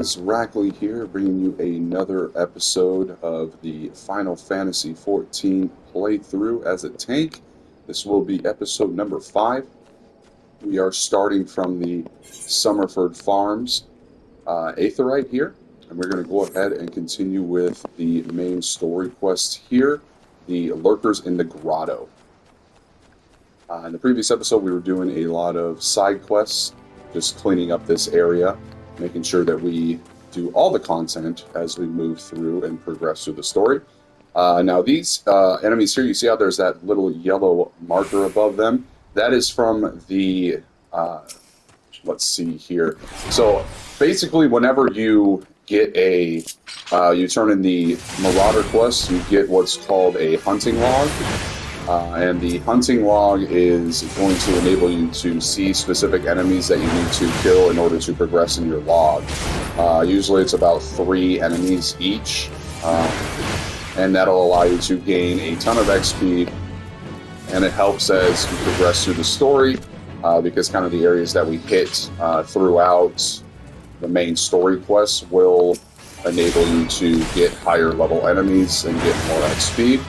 guys, Rackley here, bringing you another episode of the Final Fantasy XIV playthrough as a tank. This will be episode number 5. We are starting from the Summerford Farms Aetheryte here, and we're going to go ahead and continue with the main story quest here, the Lurkers in the Grotto. In the previous episode, we were doing a lot of side quests, just cleaning up this area, making sure that we do all the content as we move through and progress through the story. Now these enemies here, you see how there's that little yellow marker above them? That is from the, let's see here. So basically whenever you get a, you turn in the Marauder quest, you get what's called a hunting log. And the hunting log is going to enable you to see specific enemies that you need to kill in order to progress in your log. Usually it's about 3 enemies each, and that'll allow you to gain a ton of XP, and it helps as you progress through the story, because kind of the areas that we hit throughout the main story quests will enable you to get higher level enemies and get more XP.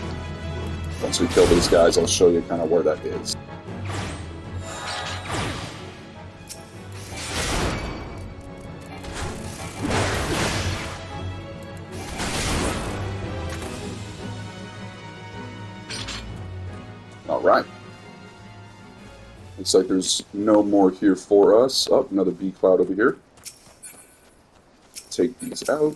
Once we kill these guys, I'll show you kind of where that is. All right. Looks like there's no more here for us. Oh, another bee cloud over here. Take these out.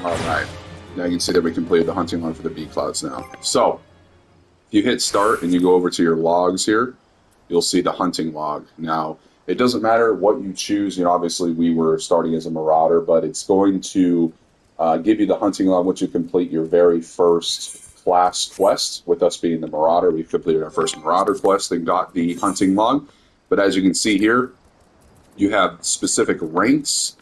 Alright, now you can see that we completed the hunting log for the bee clouds now. So, if you hit start and you go over to your logs here, you'll see the hunting log. Now, it doesn't matter what you choose. You know, obviously we were starting as a marauder, but it's going to give you the hunting log once you complete your very first class quest. With us being the marauder, we've completed our first marauder quest and got the hunting log. But as you can see here, you have specific ranks.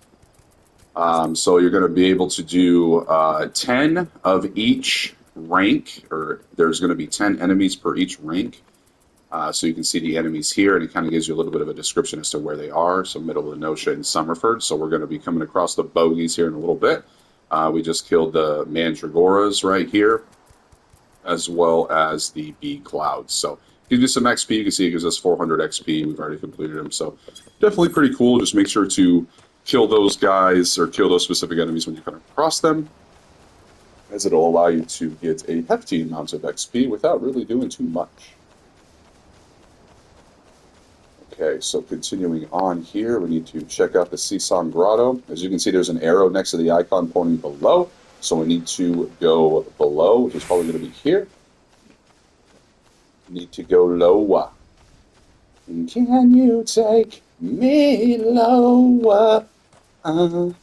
So you're going to be able to do 10 of each rank, or there's going to be 10 enemies per each rank. So you can see the enemies here, and it kind of gives you a little bit of a description as to where they are. So middle of Notia and Summerford. So we're going to be coming across the bogeys here in a little bit. We just killed the Mandragoras right here, as well as the bee clouds. So gives you some XP. You can see it gives us 400 XP. We've already completed them. So definitely pretty cool. Just make sure to kill those guys, or kill those specific enemies when you come across them, as it'll allow you to get a hefty amount of XP without really doing too much. Okay, so continuing on here, we need to check out the Seasong Grotto. As you can see, there's an arrow next to the icon pointing below, so we need to go below, which is probably going to be here. We need to go lower. Can you take me lower? To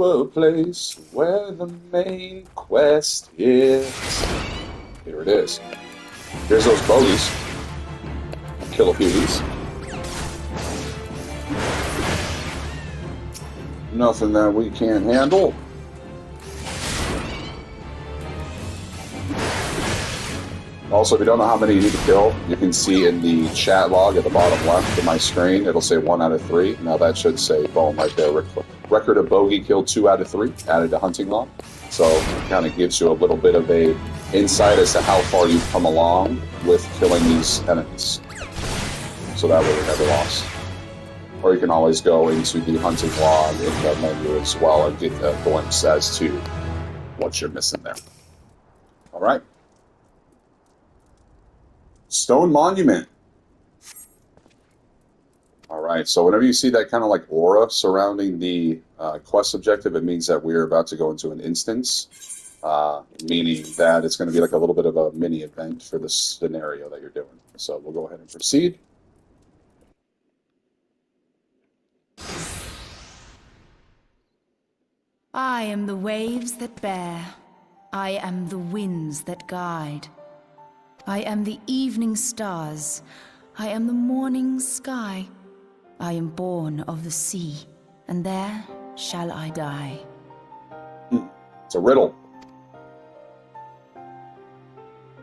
a place where the main quest is. Here it is. Here's those bogeys. Kill a few of these. Nothing that we can't handle. Also, if you don't know how many you need to kill, you can see in the chat log at the bottom left of my screen, it'll say 1 out of 3. Now that should say, boom, right there, record of bogey killed 2 out of 3, added to hunting log. So it kind of gives you a little bit of a insight as to how far you've come along with killing these enemies. So that way you're never lost. Or you can always go into the hunting log in the menu as well and get a glimpse as to what you're missing there. All right. Stone Monument. All right, so whenever you see that kind of like aura surrounding the quest objective, it means that we're about to go into an instance, meaning that it's going to be like a little bit of a mini event for the scenario that you're doing. So we'll go ahead and proceed. I am the waves that bear. I am the winds that guide. I am the evening stars. I am the morning sky. I am born of the sea, and there shall I die. It's a riddle.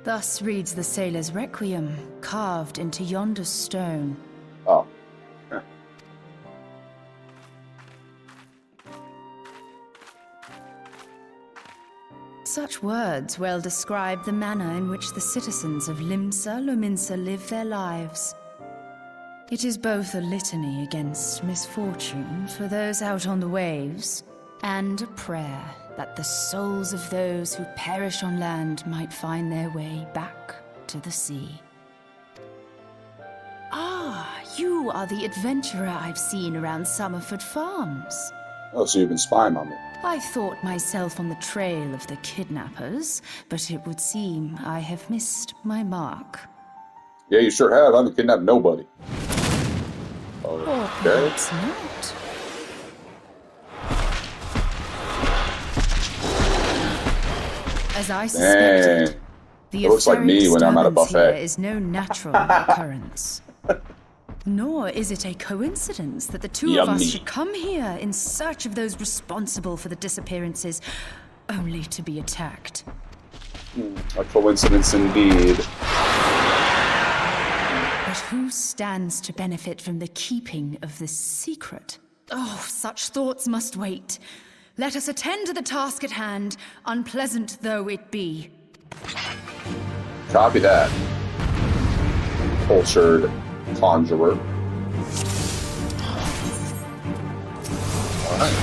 Thus reads the sailor's requiem, carved into yonder stone. Oh. Huh. Such words well describe the manner in which the citizens of Limsa Lominsa live their lives. It is both a litany against misfortune for those out on the waves, and a prayer that the souls of those who perish on land might find their way back to the sea. Ah, you are the adventurer I've seen around Summerford Farms. Oh, so you've been spying on me. I thought myself on the trail of the kidnappers, but it would seem I have missed my mark. Yeah, you sure have. I haven't kidnapped nobody. Or Okay. perhaps not. As I suspected, Dang. the It looks like me when I'm at a disturbance buffet. here is no natural occurrence. Nor is it a coincidence that the two of us Yummy. should come here in search of those responsible for the disappearances, only to be attacked. A coincidence indeed. But who stands to benefit from the keeping of this secret? Oh, such thoughts must wait. Let us attend to the task at hand, unpleasant though it be. Copy that. Cultured conjurer. Alright.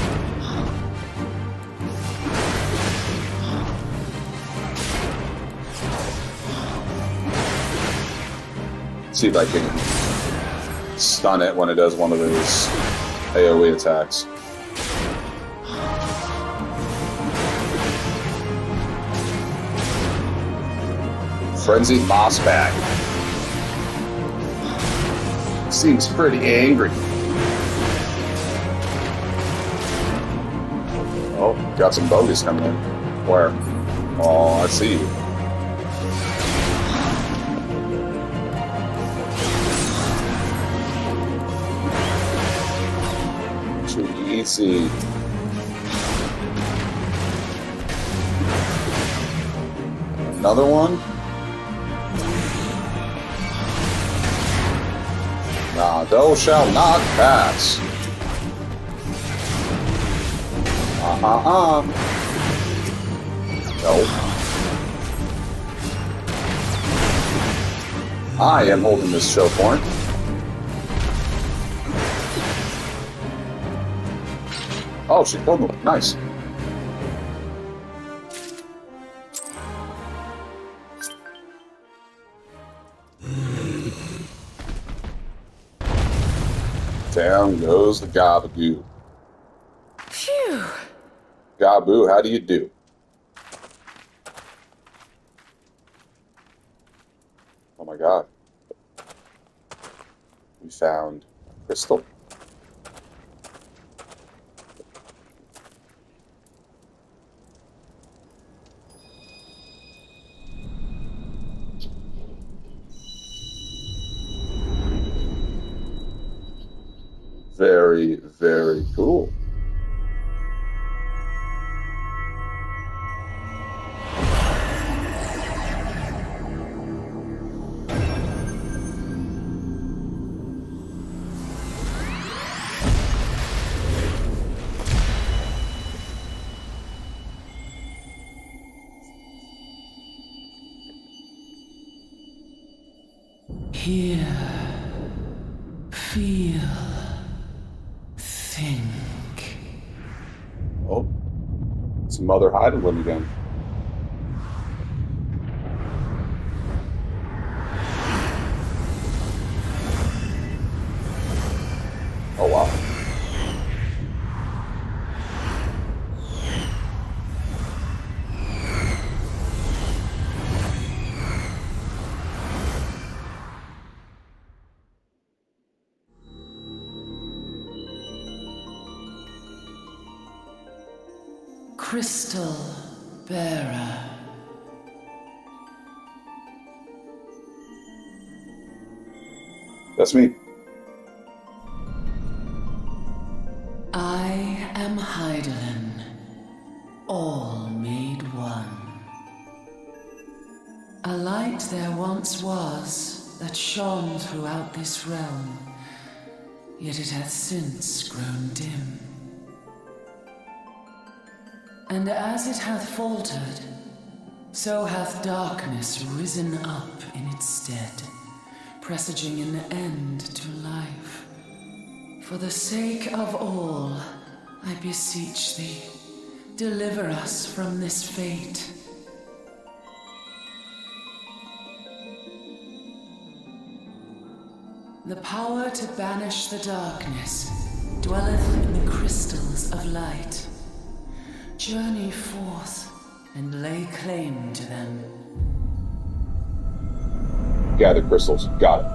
See if I can stun it when it does one of those AoE attacks. Frenzied moss bag. Seems pretty angry. Oh, got some bogeys coming in. Where? Oh, I see you. Too easy. Another one? Nah, thou shalt not pass. No. I am holding this show point. Oh, she killed me. Nice. Down goes the gabagoo. Phew! Gaboo, how do you do? Oh my god. We found a crystal. Very, very cool. Hear, feel, think. Oh, it's Mother Heidelin again. Oh wow. Crystal bearer. That's me. I am Heidelin, all made one. A light there once was that shone throughout this realm, yet it hath since grown dim. And as it hath faltered, so hath darkness risen up in its stead, presaging an end to life. For the sake of all, I beseech thee, deliver us from this fate. The power to banish the darkness dwelleth in the crystals of light. Journey forth and lay claim to them. Gather crystals. Got it.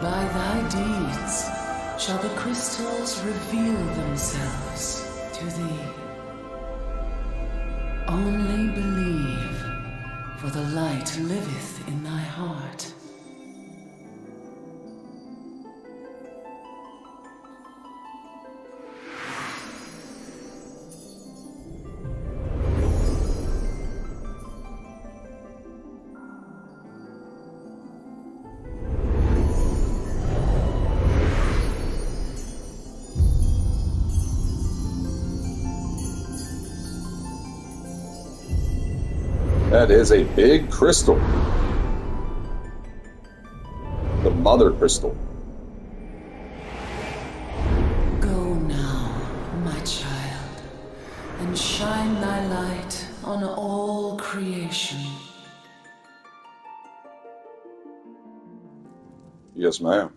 By thy deeds shall the crystals reveal themselves to thee. Only believe, for the light liveth in thy heart. That is a big crystal. The mother crystal. Go now, my child, and shine thy light on all creation. Yes, ma'am.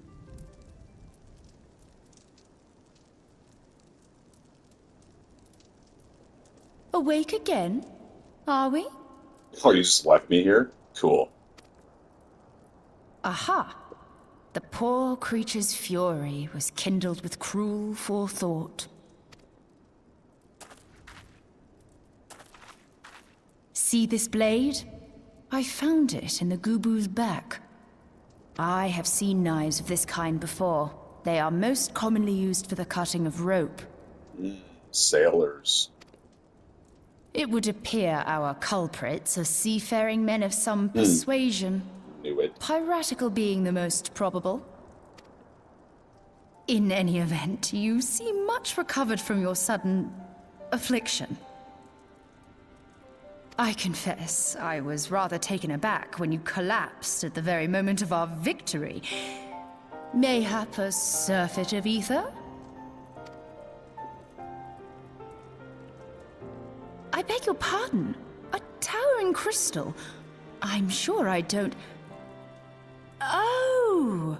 Awake again? Are we? Oh, you just left me here? Cool. Aha! The poor creature's fury was kindled with cruel forethought. See this blade? I found it in the Gubu's back. I have seen knives of this kind before. They are most commonly used for the cutting of rope. Sailors. It would appear our culprits are seafaring men of some persuasion. Knew it. Piratical being the most probable. In any event, you seem much recovered from your sudden affliction. I confess, I was rather taken aback when you collapsed at the very moment of our victory. Mayhap a surfeit of ether? I beg your pardon. A towering crystal. I'm sure I don't... Oh!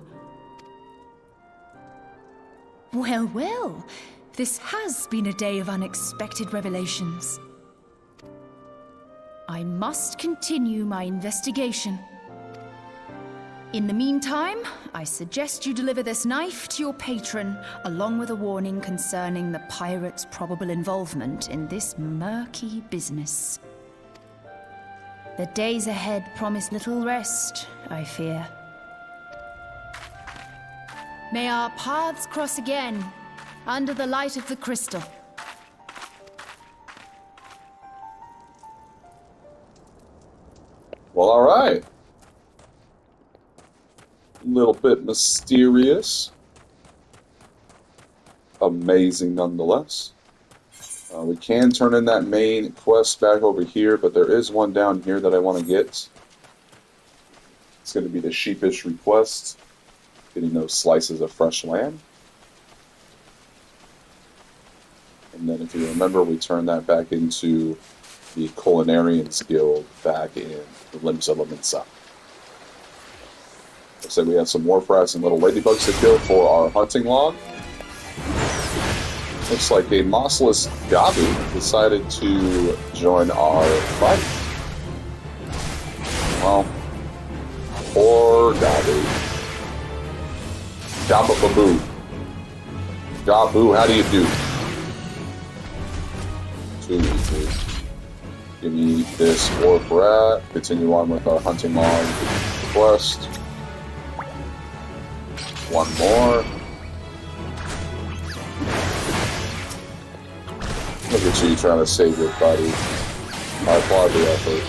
Well, well. This has been a day of unexpected revelations. I must continue my investigation. In the meantime, I suggest you deliver this knife to your patron, along with a warning concerning the pirate's probable involvement in this murky business. The days ahead promise little rest, I fear. May our paths cross again, under the light of the crystal. Well, all right. A little bit mysterious. Amazing nonetheless. We can turn in that main quest back over here, but there is one down here that I want to get. It's going to be the sheepish request. Getting those slices of fresh lamb. And then if you remember, we turn that back into the Culinarian's Guild back in the Limbs of Lemensa. Looks like we have some warfrats and little ladybugs to kill for our hunting log. Looks like a mossless Gabu decided to join our fight. Well, poor Gabu. Gabu. Gabu, how do you do? Too easy. Give me this orc rat. Continue on with our hunting log quest. One more. Look at you trying to save your buddy. I applaud the effort,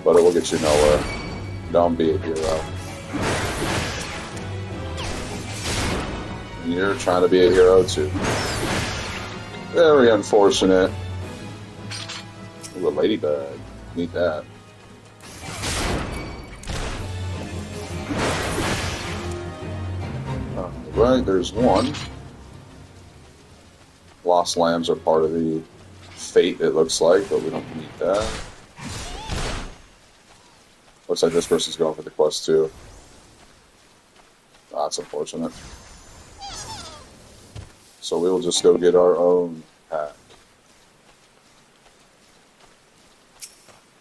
but it will get you nowhere. Don't be a hero. You're trying to be a hero too. Very unfortunate. Ooh, a ladybug. Need that. Alright, there's one. Lost lambs are part of the fate, it looks like, but we don't need that. Looks like this person's going for the quest too. That's unfortunate. So we will just go get our own pack.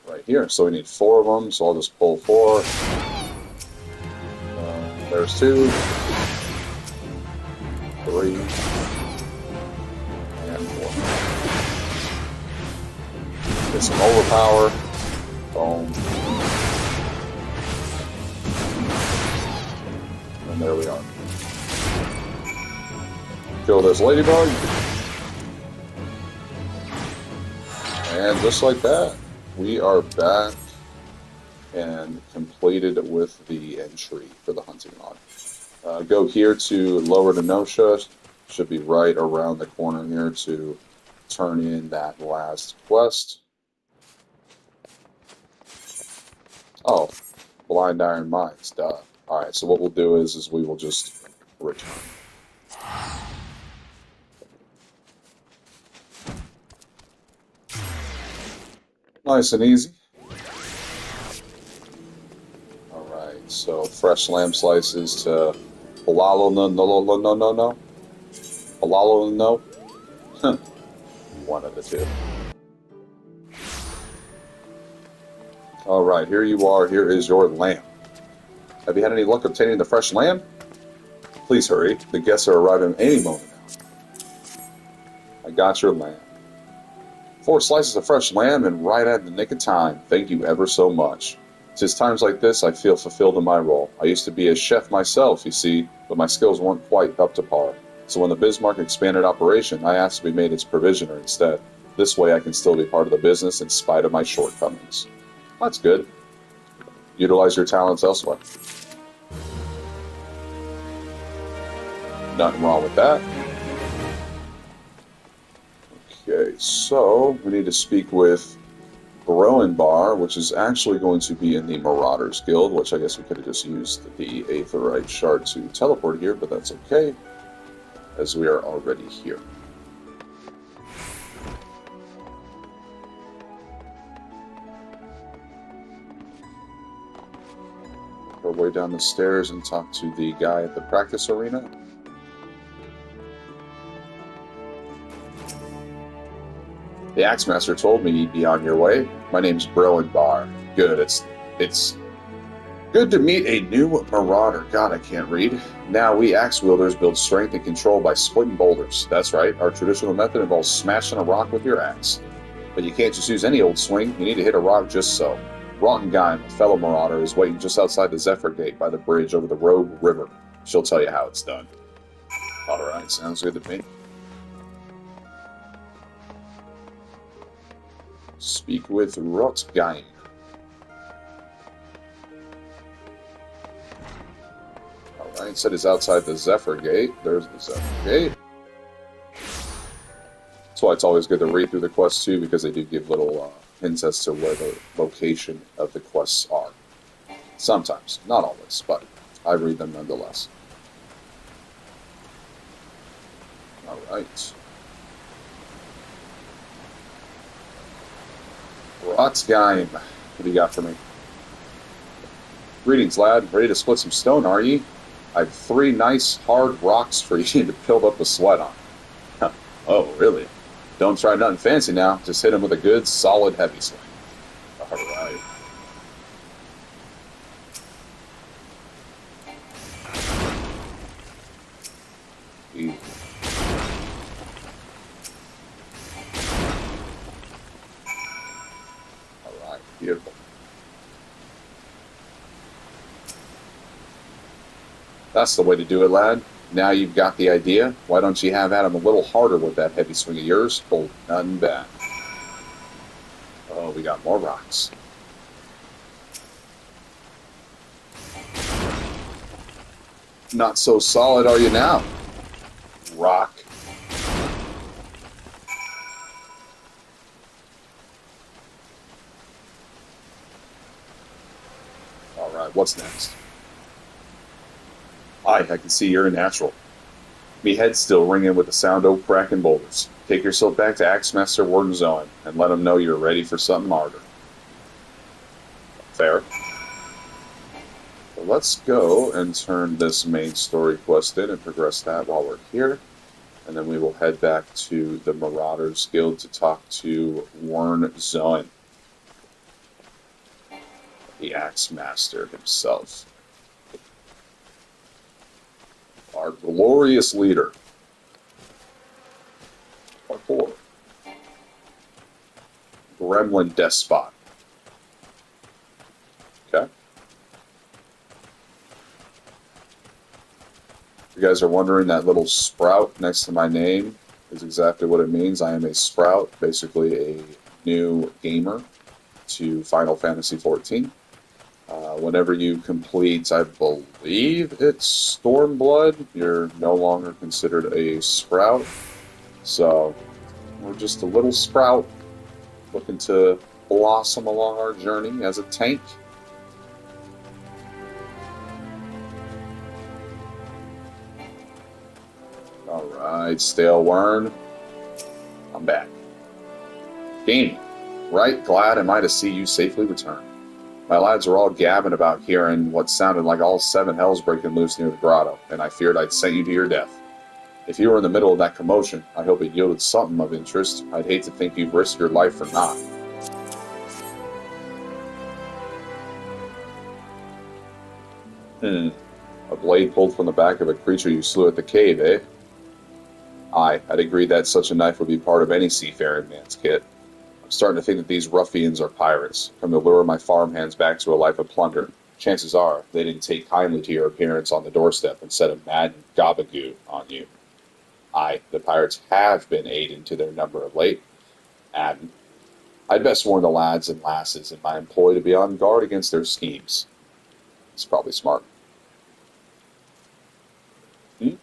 Right here. So we need 4 of them, so I'll just pull 4. There's 2. 3. And 4. Get some overpower. Boom. And there we are. Kill this ladybug. And just like that, we are back and completed with the entry for the hunting log. Go here to Lower Nenosha. Should be right around the corner here to turn in that last quest. Oh, Blind Iron Mines, duh. Alright, so what we'll do is we will just return. Nice and easy. Alright, so fresh lamb slices to Palalo no. Palalo no. One of the two. Alright, here you are. Here is your lamb. Have you had any luck obtaining the fresh lamb? Please hurry. The guests are arriving any moment now. I got your lamb. 4 slices of fresh lamb and right at the nick of time. Thank you ever so much. 'Tis times like this I feel fulfilled in my role. I used to be a chef myself, you see, but my skills weren't quite up to par. So when the Bismarck expanded operation, I asked to be made its provisioner instead. This way I can still be part of the business in spite of my shortcomings. That's good. Utilize your talents elsewhere. Nothing wrong with that. Okay, so we need to speak with Bar, which is actually going to be in the Marauders Guild, which I guess we could have just used the Aetherite Shard to teleport here, but that's okay, as we are already here. Go way down the stairs and talk to the guy at the practice arena. The Axemaster told me you'd be on your way. My name's Bar. Good, it's good to meet a new marauder. God, I can't read. Now, we axe wielders build strength and control by splitting boulders. That's right, our traditional method involves smashing a rock with your axe. But you can't just use any old swing, you need to hit a rock just so. Rottengeim, a fellow marauder, is waiting just outside the Zephyr Gate by the bridge over the Rogue River. She'll tell you how it's done. Alright, sounds good to me. Speak with Rotgeim. Alright, said he's outside the Zephyr Gate. There's the Zephyr Gate. That's why it's always good to read through the quests too, because they do give little hints as to where the location of the quests are. Sometimes, not always, but I read them nonetheless. Alright. Rotgeim, what do you got for me? Greetings, lad. Ready to split some stone, are ye? I have 3 nice, hard rocks for you to build up a sweat on. Huh. Oh, really? Don't try nothing fancy now. Just hit him with a good, solid, heavy swing. Alright. Beautiful. That's the way to do it, lad. Now you've got the idea. Why don't you have at him a little harder with that heavy swing of yours? Hold none back. Oh, we got more rocks. Not so solid, are you now? Rock. All right, what's next? I can see you're a natural. Me head's still ringing with the sound of cracking boulders. Take yourself back to Axemaster Warden Zoan and let him know you're ready for something harder. Fair. So let's go and turn this main story quest in and progress that while we're here. And then we will head back to the Marauders Guild to talk to Warden Zoan, the Axemaster himself. Our glorious leader. Part 4. Gremlin Despot. Okay. If you guys are wondering, that little sprout next to my name is exactly what it means. I am a sprout, basically a new gamer to Final Fantasy XIV. Whenever you complete, I believe it's Stormblood, you're no longer considered a sprout. So we're just a little sprout looking to blossom along our journey as a tank. Alright, Stale Wern. I'm back. Game. Right glad am I to see you safely return. My lads are all gabbing about hearing what sounded like all 7 hells breaking loose near the grotto, and I feared I'd sent you to your death. If you were in the middle of that commotion, I hope it yielded something of interest. I'd hate to think you've risked your life for naught. A blade pulled from the back of a creature you slew at the cave, eh? Aye, I'd agree that such a knife would be part of any seafaring man's kit. I'm starting to think that these ruffians are pirates, come to lure my farmhands back to a life of plunder. Chances are they didn't take kindly to your appearance on the doorstep and set a mad gabagoo on you. Aye, the pirates have been aiding to their number of late. And I'd best warn the lads and lasses in my employ to be on guard against their schemes. It's probably smart. You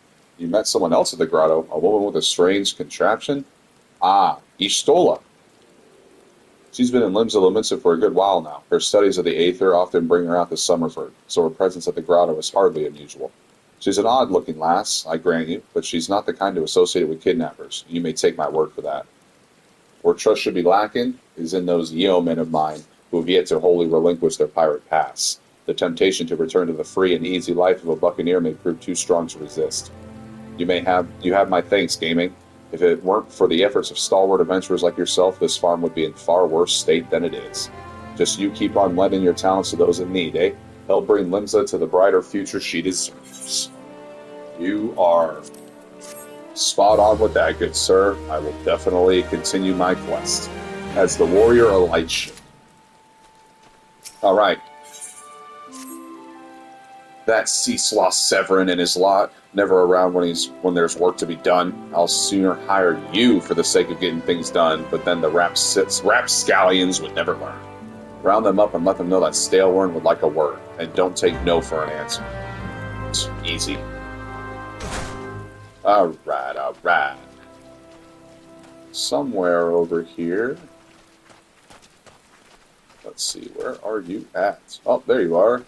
met someone else at the grotto, a woman with a strange contraption? Ah, Ishtola. She's been in Limbs of Lomitza for a good while now. Her studies of the Aether often bring her out to Summerford, so her presence at the grotto is hardly unusual. She's an odd-looking lass, I grant you, but she's not the kind to associate with kidnappers. You may take my word for that. Where trust should be lacking is in those yeomen of mine who have yet to wholly relinquish their pirate past. The temptation to return to the free and easy life of a buccaneer may prove too strong to resist. You have my thanks, gaming. If it weren't for the efforts of stalwart adventurers like yourself, this farm would be in far worse state than it is. Just you keep on lending your talents to those in need, eh? Help bring Limsa to the brighter future she deserves. You are spot on with that, good sir. I will definitely continue my quest as the warrior Elisha. All right. That sea sloth Sevrin and his lot, never around when there's work to be done. I'll sooner hire you for the sake of getting things done, but then the rapscallions would never learn. Round them up and let them know that Staleworm would like a word, and don't take no for an answer. It's easy. Alright. Somewhere over here. Let's see, where are you at? Oh, there you are.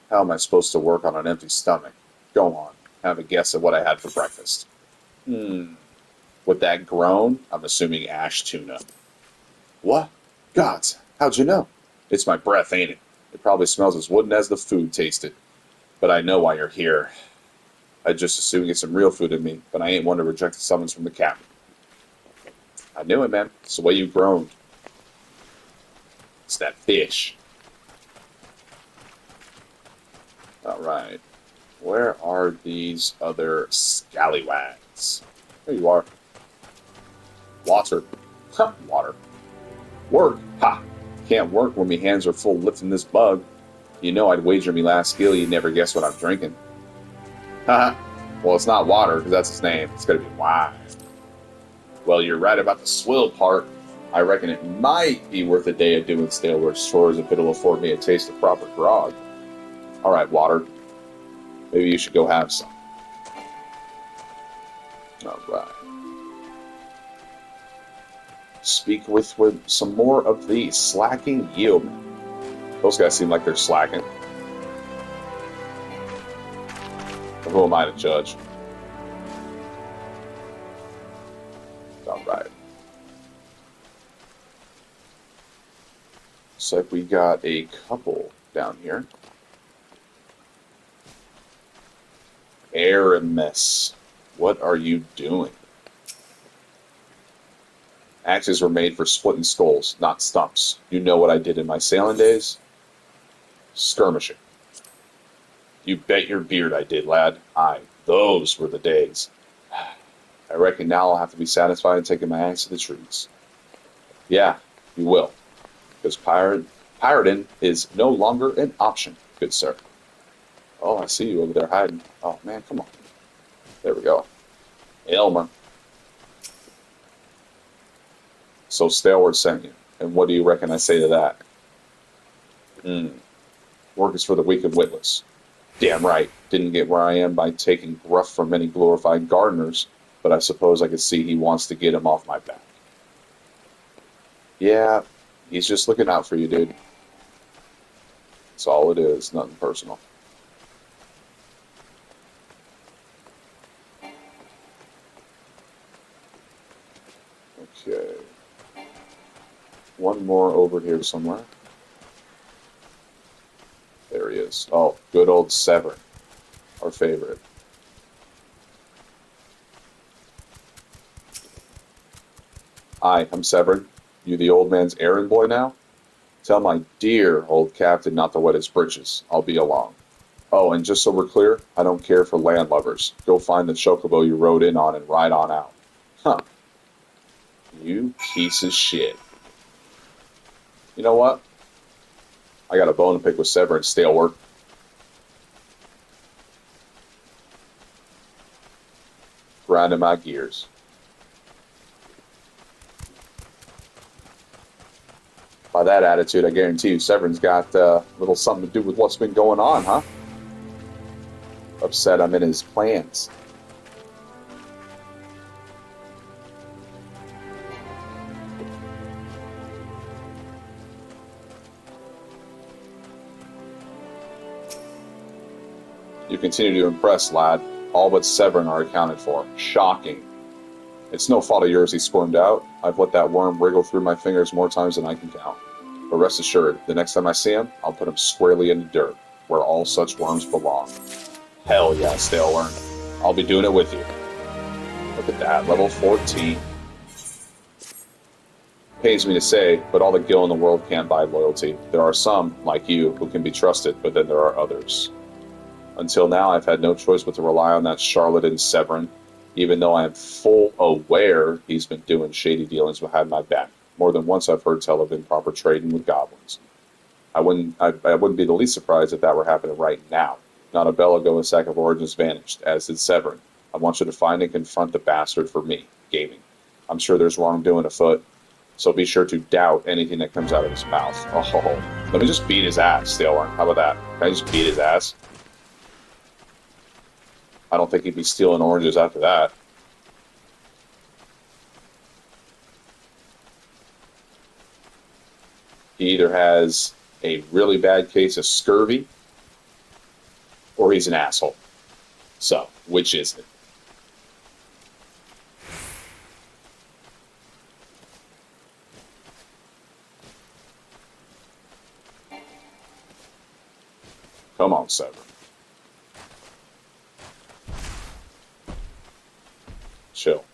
How am I supposed to work on an empty stomach? Go on, have a guess at what I had for breakfast. With that groan, I'm assuming ash tuna. What? Gods, how'd you know? It's my breath, ain't it? It probably smells as wooden as the food tasted. But I know why you're here. I'd just as soon get some real food in me, but I ain't one to reject the summons from the captain. I knew it, man. It's the way you groaned. It's that fish. Alright. Where are these other scallywags? There you are. Water. Huh, water. Work. Ha! Can't work when my hands are full lifting this bug. You know I'd wager me last skill you'd never guess what I'm drinking. Haha. Well, it's not water, because that's his name. It's gonna be wine. Well, you're right about the swill part. I reckon it might be worth a day of doing stalework chores if it'll afford me a taste of proper grog. Alright, water. Maybe you should go have some. Alright. Speak with some more of these slacking yeomen. Those guys seem like they're slacking. But who am I to judge? Alright. Looks like we got a couple down here. Aramis, what are you doing? Axes were made for splitting skulls, not stumps. You know what I did in my sailing days? Skirmishing. You bet your beard I did, lad. Aye, those were the days. I reckon now I'll have to be satisfied in taking my axe to the trees. Yeah, you will. Because pirating is no longer an option, good sir. Oh, I see you over there hiding. Oh, man, come on. There we go. Elmer. So Stalwart sent you. And what do you reckon I say to that? Work is for the weak and witless. Damn right. Didn't get where I am by taking gruff from many glorified gardeners, but I suppose I could see he wants to get him off my back. Yeah, he's just looking out for you, dude. That's all it is, nothing personal. Okay. One more over here somewhere. There he is. Oh, good old Sevrin. Our favorite. Hi, I'm Sevrin. You the old man's errand boy now? Tell my dear old captain not to wet his britches. I'll be along. Oh, and just so we're clear, I don't care for landlubbers. Go find the chocobo you rode in on and ride on out. Huh. You piece of shit. You know what? I got a bone to pick with Sevrin Stalework. Grinding my gears. By that attitude, I guarantee you Severin's got a little something to do with what's been going on, huh? Upset I'm in his plans. You continue to impress, lad. All but Sevrin are accounted for. Shocking. It's no fault of yours he squirmed out. I've let that worm wriggle through my fingers more times than I can count. But rest assured, the next time I see him, I'll put him squarely in the dirt, where all such worms belong. Hell yeah, Staleworm. I'll be doing it with you. Look at that, level 14. Pains me to say, but all the gil in the world can't buy loyalty. There are some, like you, who can be trusted, but then there are others. Until now, I've had no choice but to rely on that charlatan Sevrin, even though I am full aware he's been doing shady dealings behind my back. More than once I've heard tell of improper trading with goblins. I wouldn't be the least surprised if that were happening right now. Not a bell ago, a sack of origins vanished, as did Sevrin. I want you to find and confront the bastard for me, gaming. I'm sure there's wrongdoing afoot, so be sure to doubt anything that comes out of his mouth. Oh, let me just beat his ass, Staleworm. How about that? Can I just beat his ass? I don't think he'd be stealing oranges after that. He either has a really bad case of scurvy, or he's an asshole. So, which is it? Come on, Sevrin. Chill.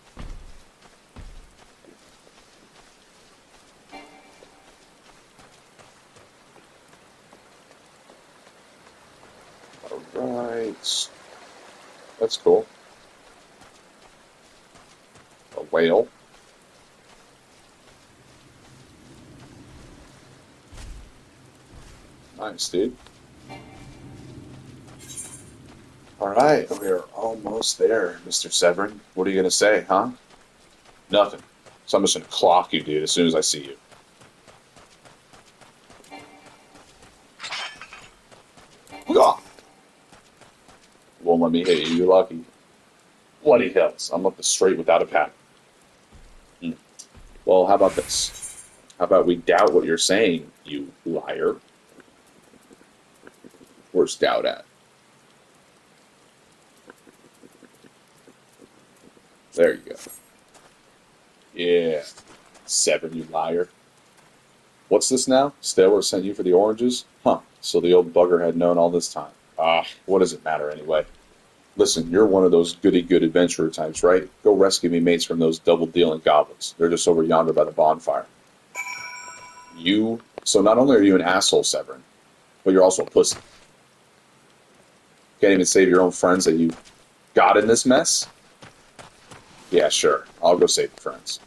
Alright. That's cool. A whale. Nice, dude. Alright, we're almost there, Mr. Sevrin. What are you gonna say, huh? Nothing. So I'm just gonna clock you, dude, as soon as I see you. Gah! Won't let me hit you, you're lucky. Bloody hells, I'm up the straight without a pattern. Well, how about this? How about we doubt what you're saying, you liar? Where's doubt at? There you go. Yeah. Sevrin, you liar. What's this now? Stalewart sent you for the oranges? Huh. So the old bugger had known all this time. What does it matter anyway? Listen, you're one of those goody-good adventurer types, right? Go rescue me mates from those double-dealing goblins. They're just over yonder by the bonfire. So not only are you an asshole, Sevrin, but you're also a pussy. Can't even save your own friends that you got in this mess? Yeah, sure. I'll go save the friends.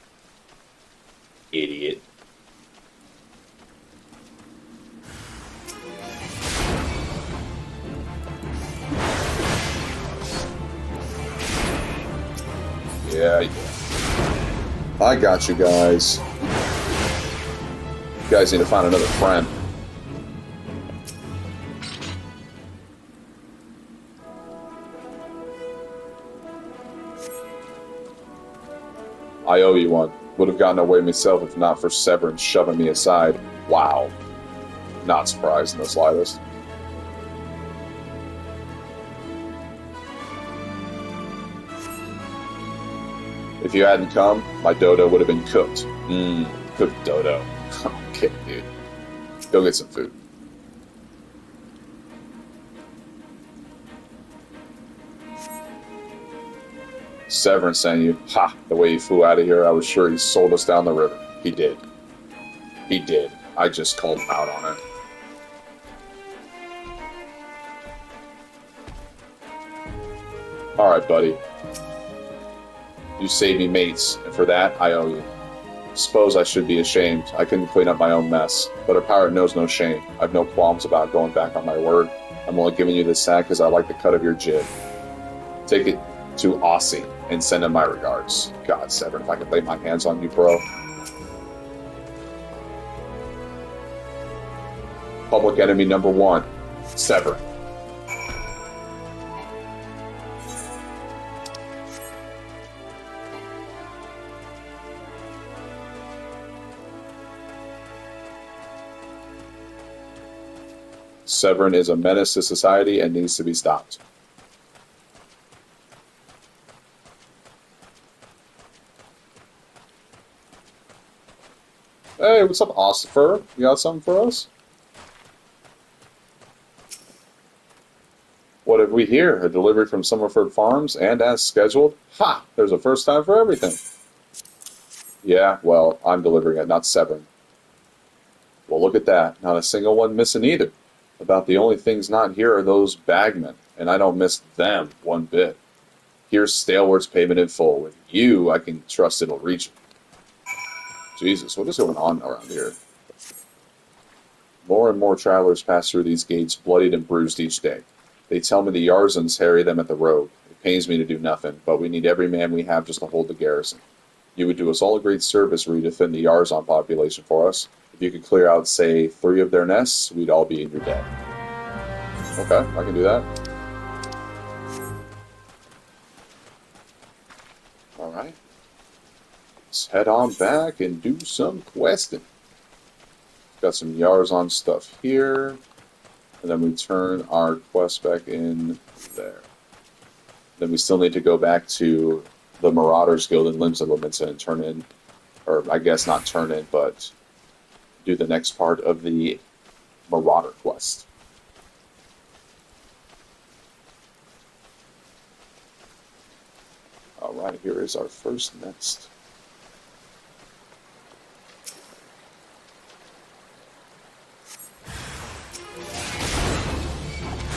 Idiot. Yeah. I got you guys. You guys need to find another friend. I owe you one. Would have gotten away myself if not for Sevrin shoving me aside. Wow. Not surprised in the slightest. If you hadn't come, my dodo would have been cooked. Cooked dodo. Okay, dude. Go get some food. Sevrin sent you. Ha! The way he flew out of here, I was sure he sold us down the river. He did. He did. I just called him out on it. Alright, buddy. You saved me mates, and for that, I owe you. Suppose I should be ashamed. I couldn't clean up my own mess. But a pirate knows no shame. I've no qualms about going back on my word. I'm only giving you this sack because I like the cut of your jib. Take it to Aussie and send him my regards. God, Sevrin, if I could lay my hands on you, bro. Public enemy number one, Sevrin. Sevrin is a menace to society and needs to be stopped. Hey, what's up, Ossifer? You got something for us? What have we here? A delivery from Summerford Farms, and as scheduled? Ha! There's a first time for everything. Yeah, well, I'm delivering it, not Sevrin. Well, look at that. Not a single one missing either. About the only things not here are those bagmen, and I don't miss them one bit. Here's Stalwart's payment in full. With you, I can trust it'll reach it. Jesus, what is going on around here? More and more travelers pass through these gates bloodied and bruised each day. They tell me the Yarzans harry them at the road. It pains me to do nothing, but we need every man we have just to hold the garrison. You would do us all a great service were you to defend the Yarzan population for us. If you could clear out, say, 3 of their nests, we'd all be in your debt. Okay, I can do that. Alright. Let's head on back and do some questing. Got some Yarzan stuff here. And then we turn our quest back in there. Then we still need to go back to the Marauders Guild in Limbs Elements and turn in, or I guess not turn in, but do the next part of the Marauder quest. Alright, here is our first nest.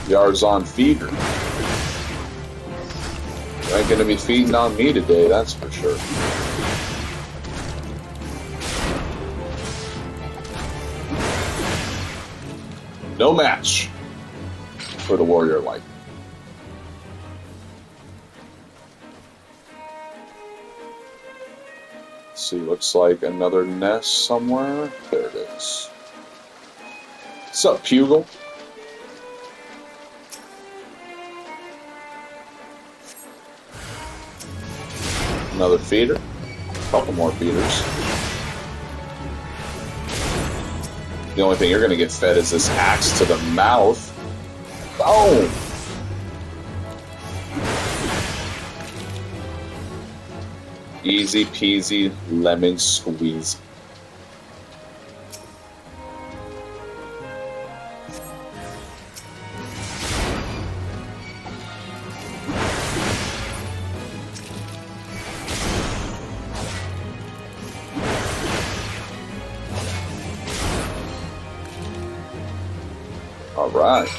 Yarzan feeder. You ain't gonna be feeding on me today, that's for sure. No match for the warrior light. Let's see, looks like another nest somewhere. There it is. What's up, Pugil? Another feeder. A couple more feeders. The only thing you're going to get fed is this axe to the mouth. Boom! Easy peasy lemon squeeze. All right.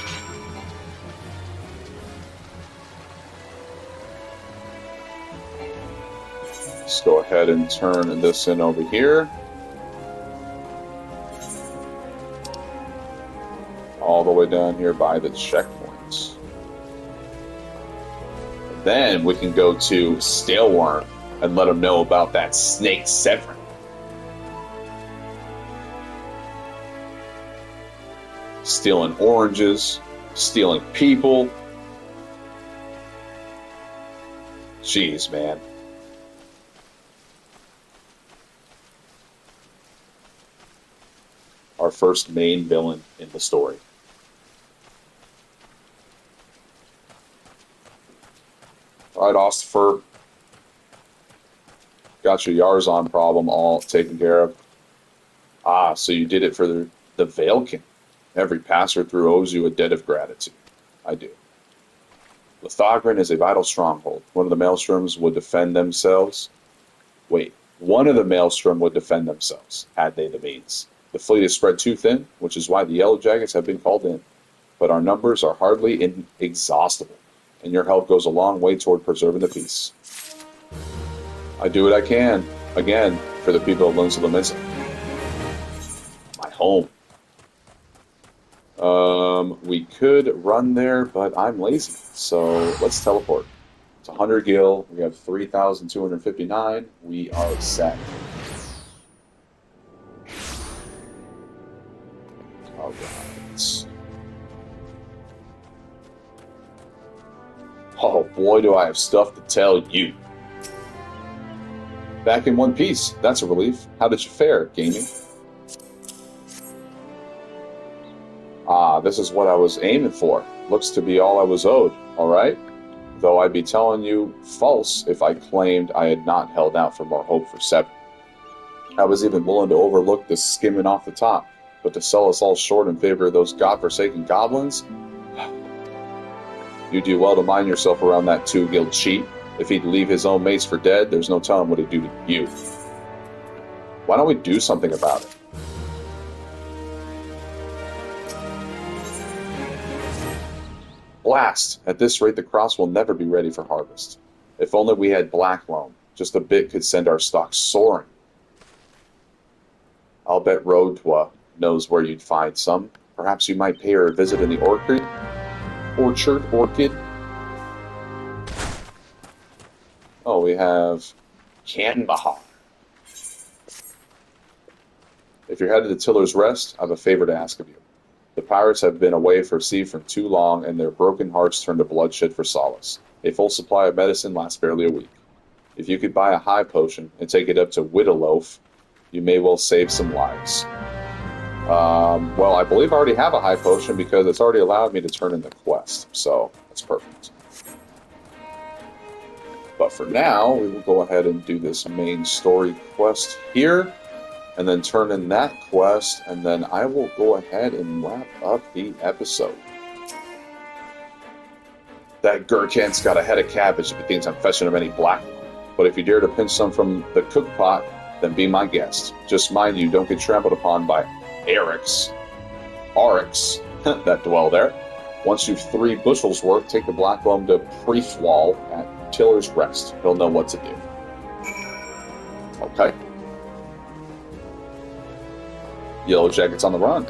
Let's go ahead and turn this in over here. All the way down here by the checkpoints. And then we can go to Staleworm and let them know about that snake Sevrin. Stealing oranges, stealing people. Jeez, man. Our first main villain in the story. All right, Ostifer. Got your Yarzon problem all taken care of. Ah, so you did it for the Veilkin. Every passer through owes you a debt of gratitude. I do. Lithogrin is a vital stronghold. One of the Maelstroms would defend themselves. Wait, one of the Maelstrom would defend themselves, had they the means. The fleet is spread too thin, which is why the Yellow Jackets have been called in. But our numbers are hardly inexhaustible, and your help goes a long way toward preserving the peace. I do what I can, again, for the people of Luns of Lamisa. My home. We could run there, but I'm lazy, so let's teleport. It's 100 gil, we have 3,259, we are set. Alright. Oh boy, do I have stuff to tell you. Back in one piece, that's a relief. How did you fare, gaming? Ah, this is what I was aiming for. Looks to be all I was owed, alright? Though I'd be telling you false if I claimed I had not held out for more hope for Sevrin. I was even willing to overlook the skimming off the top, but to sell us all short in favor of those godforsaken goblins? You do well to mind yourself around that 2-guild cheat. If he'd leave his own mates for dead, there's no telling what he'd do to you. Why don't we do something about it? Blast! At this rate, the crops will never be ready for harvest. If only we had black loam. Just a bit could send our stocks soaring. I'll bet Rodwa knows where you'd find some. Perhaps you might pay her a visit in the orchard? Orchid? Oh, we have Canton Bahar. If you're headed to Tiller's Rest, I have a favor to ask of you. The pirates have been away for sea for too long, and their broken hearts turn to bloodshed for solace. A full supply of medicine lasts barely a week. If you could buy a high potion and take it up to Widowloaf, you may well save some lives. Well, I believe I already have a high potion because it's already allowed me to turn in the quest, so that's perfect. But for now, we will go ahead and do this main story quest here, and then turn in that quest, and then I will go ahead and wrap up the episode. That Gurkhan's got a head of cabbage if he thinks I'm fetching him any black. But if you dare to pinch some from the cook pot, then be my guest. Just mind you, don't get trampled upon by Auryx that dwell there. Once you've 3 bushels worth, take the black loam to Priefwall at Tiller's Rest. He'll know what to do. Okay. Yellow Jackets on the run.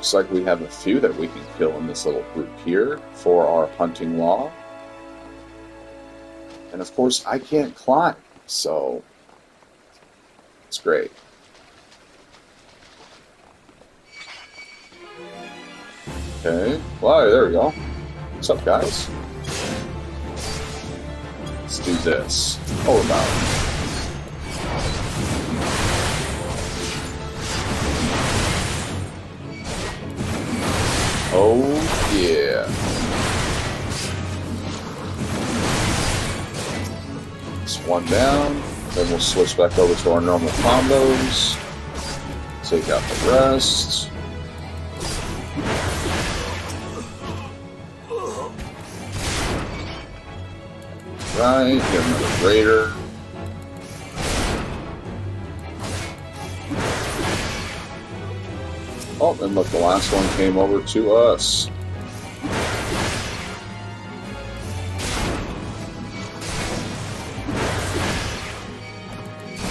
Looks like we have a few that we can kill in this little group here for our hunting law. And of course, I can't climb, so it's great. Okay, well, there we go. What's up, guys? Let's do this. Oh, about. Oh, yeah. It's one down. Then we'll switch back over to our normal combos. Take out the rest. Right, get another raider. Oh, and look, the last one came over to us.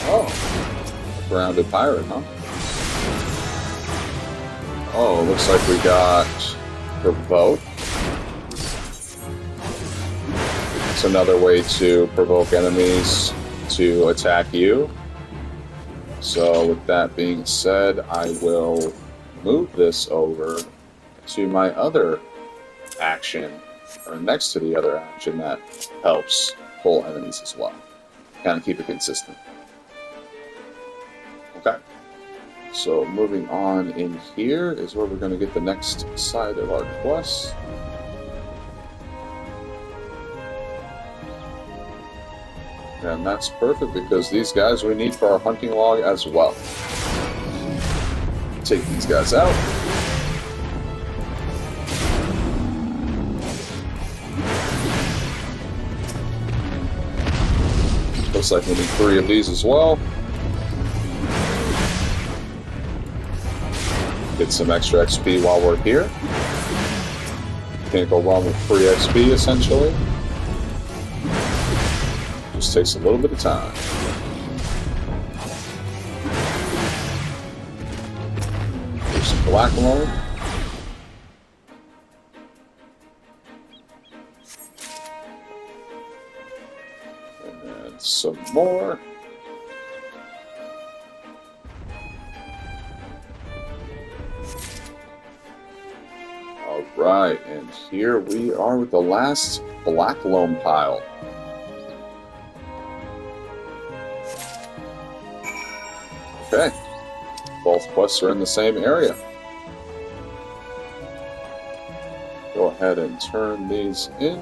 Oh, a grounded pirate, huh? Oh, looks like we got provoke. It's another way to provoke enemies to attack you. So with that being said, I will move this over to my other action, or next to the other action that helps pull enemies as well. Kind of keep it consistent. Okay. So moving on in here is where we're going to get the next side of our quest. And that's perfect because these guys we need for our hunting log as well. Take these guys out. Looks like we need 3 of these as well. Get some extra XP while we're here. Can't go wrong with free XP essentially. Just takes a little bit of time. Here's some black loam. And then some more. Alright, and here we are with the last black loam pile. Okay, both quests are in the same area. Go ahead and turn these in.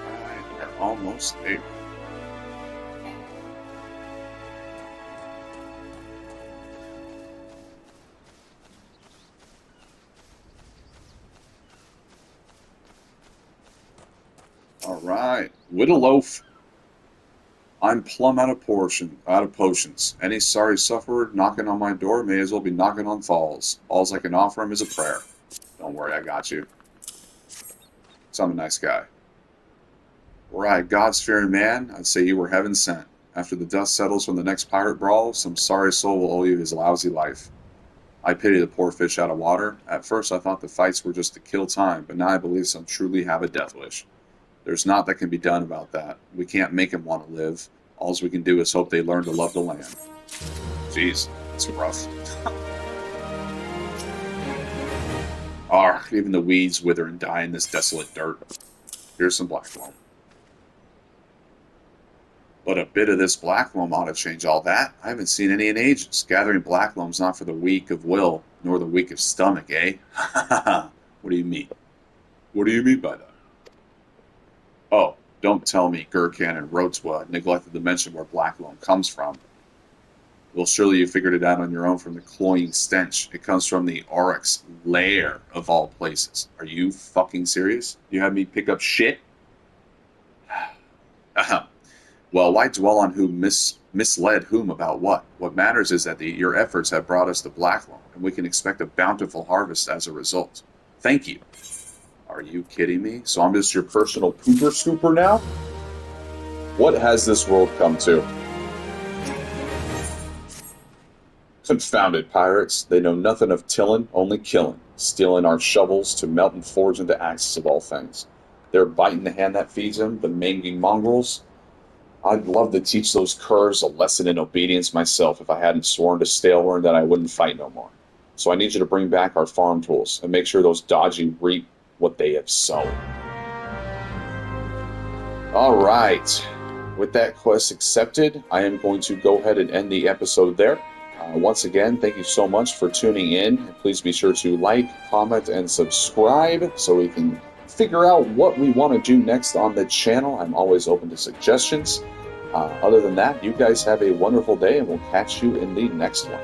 Alright, we're almost there. Alright, Whittle Loaf. I'm plumb out of potions. Any sorry sufferer knocking on my door may as well be knocking on falls. Alls I can offer him is a prayer. Don't worry, I got you. So I'm a nice guy. Right, God-fearing man, I'd say you were heaven sent. After the dust settles from the next pirate brawl, some sorry soul will owe you his lousy life. I pity the poor fish out of water. At first I thought the fights were just to kill time, but now I believe some truly have a death wish. There's naught that can be done about that. We can't make them want to live. All we can do is hope they learn to love the land. Jeez, that's rough. Even the weeds wither and die in this desolate dirt. Here's some black loam. But a bit of this black loam ought to change all that. I haven't seen any in ages. Gathering black loam's not for the weak of will, nor the weak of stomach, eh? What do you mean? What do you mean by that? Oh, don't tell me Gurkhan and Rotwa neglected to mention where black loam comes from. Well, surely you figured it out on your own from the cloying stench. It comes from the Oryx lair, of all places. Are you fucking serious? You have me pick up shit? Well, why dwell on who misled whom about what? What matters is that your efforts have brought us the Blackloam, and we can expect a bountiful harvest as a result. Thank you. Are you kidding me? So I'm just your personal pooper scooper now? What has this world come to? Confounded pirates. They know nothing of tilling, only killing, stealing our shovels to melt and forge into axes of all things. They're biting the hand that feeds them, the mangy mongrels. I'd love to teach those curs a lesson in obedience myself if I hadn't sworn to Staleward that I wouldn't fight no more. So I need you to bring back our farm tools and make sure those dodgy reap what they have sown. All right. With that quest accepted, I am going to go ahead and end the episode there. Once again, thank you so much for tuning in. Please be sure to like, comment, and subscribe so we can figure out what we want to do next on the channel. I'm always open to suggestions. Other than that, you guys have a wonderful day, and we'll catch you in the next one.